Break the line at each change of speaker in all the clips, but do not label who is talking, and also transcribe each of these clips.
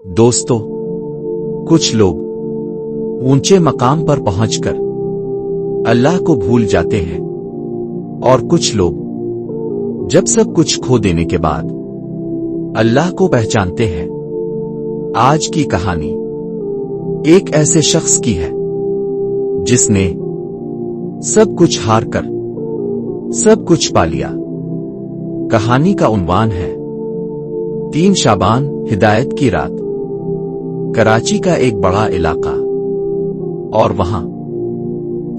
दोस्तों, कुछ लोग ऊंचे मकाम पर पहुंचकर अल्लाह को भूल जाते हैं और कुछ लोग जब सब कुछ खो देने के बाद अल्लाह को पहचानते हैं। आज की कहानी एक ऐसे शख्स की है जिसने सब कुछ हार कर सब कुछ पा लिया। कहानी का उन्वान है 3 शाबान हिदायत की रात। कराची का एक बड़ा इलाका और वहां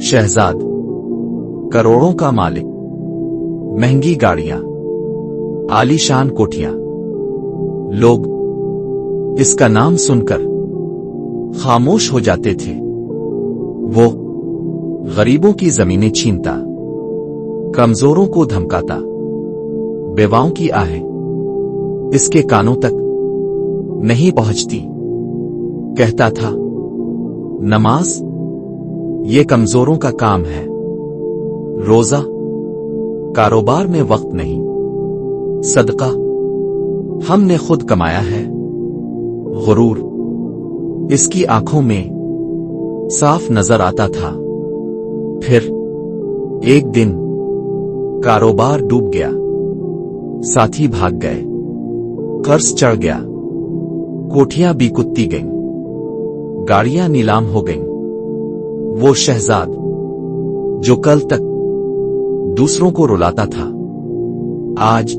शहजाद, करोड़ों का मालिक, महंगी गाड़ियां, आलीशान कोठियां। लोग इसका नाम सुनकर खामोश हो जाते थे। वो गरीबों की जमीनें छीनता, कमजोरों को धमकाता, बेवाओं की आहें इसके कानों तक नहीं पहुंचती। कहता था, नमाज ये कमजोरों का काम है, रोजा कारोबार में वक्त नहीं, सदका हमने खुद कमाया है। गुरूर इसकी आंखों में साफ नजर आता था। फिर एक दिन कारोबार डूब गया, साथी भाग गए, कर्ज चढ़ गया, कोठियां भी कुत्ती गईं, गाड़ियां नीलाम हो गईं। वो शहजाद जो कल तक दूसरों को रुलाता था, आज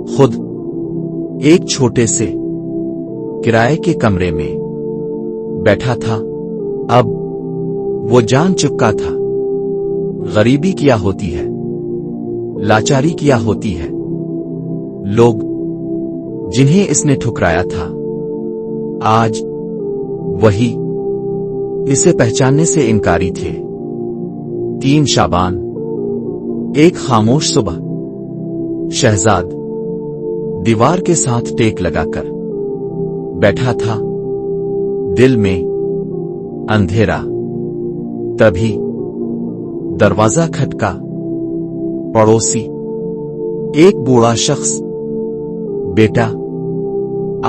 खुद एक छोटे से किराए के कमरे में बैठा था। अब वो जान चुका था गरीबी क्या होती है, लाचारी क्या होती है। लोग जिन्हें इसने ठुकराया था, आज वही इसे पहचानने से इनकारी थे। 3 शाबान, एक खामोश सुबह। शहजाद दीवार के साथ टेक लगाकर बैठा था, दिल में अंधेरा। तभी दरवाजा खटका। पड़ोसी एक बूढ़ा शख्स, बेटा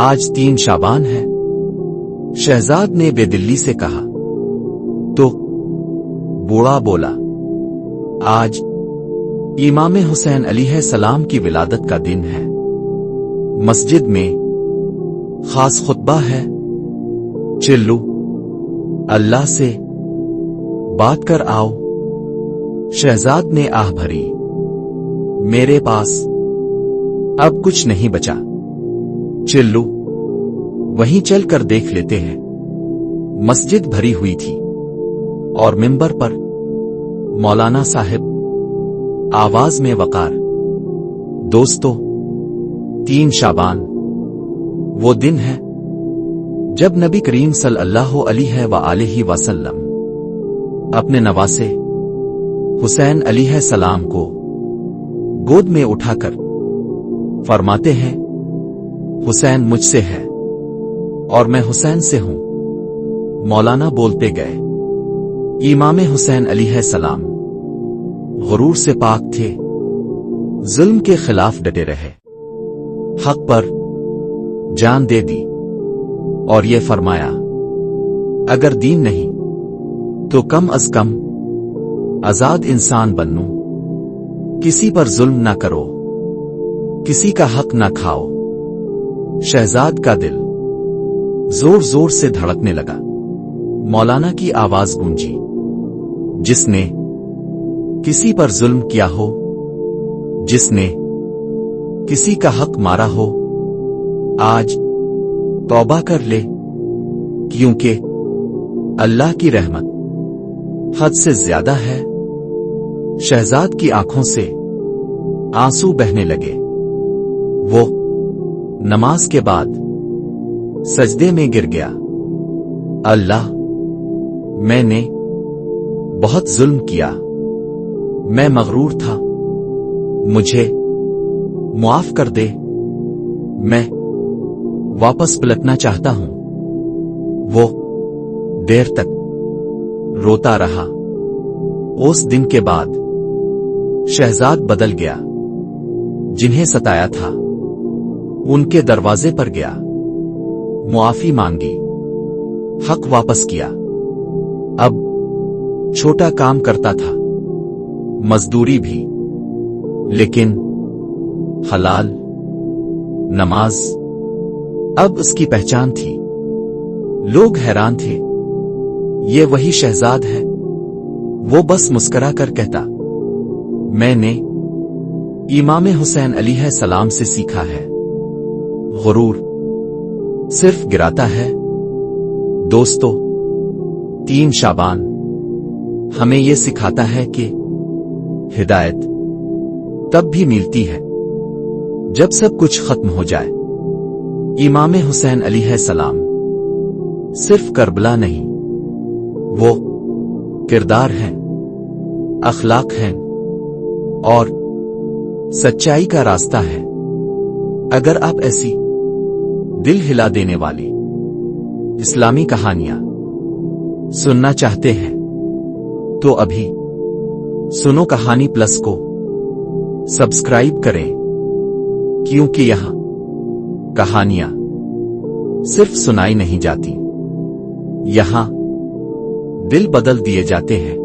आज 3 शाबान है, शहजाद ने बेदिल्ली से कहा। तो बूढ़ा बोला, आज इमाम हुसैन अलैहिस्सलाम की विलादत का दिन है, मस्जिद में खास खुतबा है, चिल्लू अल्लाह से बात कर आओ। शहजाद ने आह भरी, मेरे पास अब कुछ नहीं बचा, चिल्लू वहीं चल कर देख लेते हैं। मस्जिद भरी हुई थी और मिंबर पर मौलाना साहिब, आवाज में वकार। दोस्तों, 3 शाबान वो दिन है जब नबी करीम सल्लल्लाहु अलैहि वसल्लम अपने नवासे हुसैन अलैहिस्सलाम को गोद में उठाकर फरमाते हैं, हुसैन मुझसे है और मैं हुसैन से हूं। मौलाना बोलते गए, इमाम हुसैन अलैहिस्सलाम गुरूर से पाक थे, जुल्म के खिलाफ डटे रहे, हक पर जान दे दी और ये फरमाया, अगर दीन नहीं तो कम अज कम आजाद इंसान बनूं, किसी पर जुल्म ना करो, किसी का हक ना खाओ। शहजाद का दिल जोर जोर से धड़कने लगा। मौलाना की आवाज गूंजी, जिसने किसी पर जुल्म किया हो, जिसने किसी का हक मारा हो, आज तौबा कर ले, क्योंकि अल्लाह की रहमत हद से ज्यादा है। शहजाद की आंखों से आंसू बहने लगे। वो नमाज के बाद सजदे में गिर गया। अल्लाह, मैंने बहुत जुल्म किया, मैं मगरूर था, मुझे मुआफ कर दे, मैं वापस पलटना चाहता हूं। वो देर तक रोता रहा। उस दिन के बाद शहजाद बदल गया। जिन्हें सताया था उनके दरवाजे पर गया, मुआफी मांगी, हक वापस किया। अब छोटा काम करता था, मजदूरी भी, लेकिन हलाल, नमाज अब उसकी पहचान थी। लोग हैरान थे, ये वही शहजाद है? वो बस मुस्करा कर कहता, मैंने इमाम हुसैन अलैहिस्सलाम से सीखा है। गुरूर सिर्फ गिराता है। दोस्तों, 3 शाबान हमें यह सिखाता है कि हिदायत तब भी मिलती है जब सब कुछ खत्म हो जाए। इमाम हुसैन अलैहिस्सलाम सिर्फ करबला नहीं, वो किरदार हैं, अखलाक हैं और सच्चाई का रास्ता है। अगर आप ऐसी दिल हिला देने वाली इस्लामी कहानियां सुनना चाहते हैं तो अभी सुनो कहानी प्लस को सब्सक्राइब करें, क्योंकि यहां कहानियां सिर्फ सुनाई नहीं जाती, यहां दिल बदल दिए जाते हैं।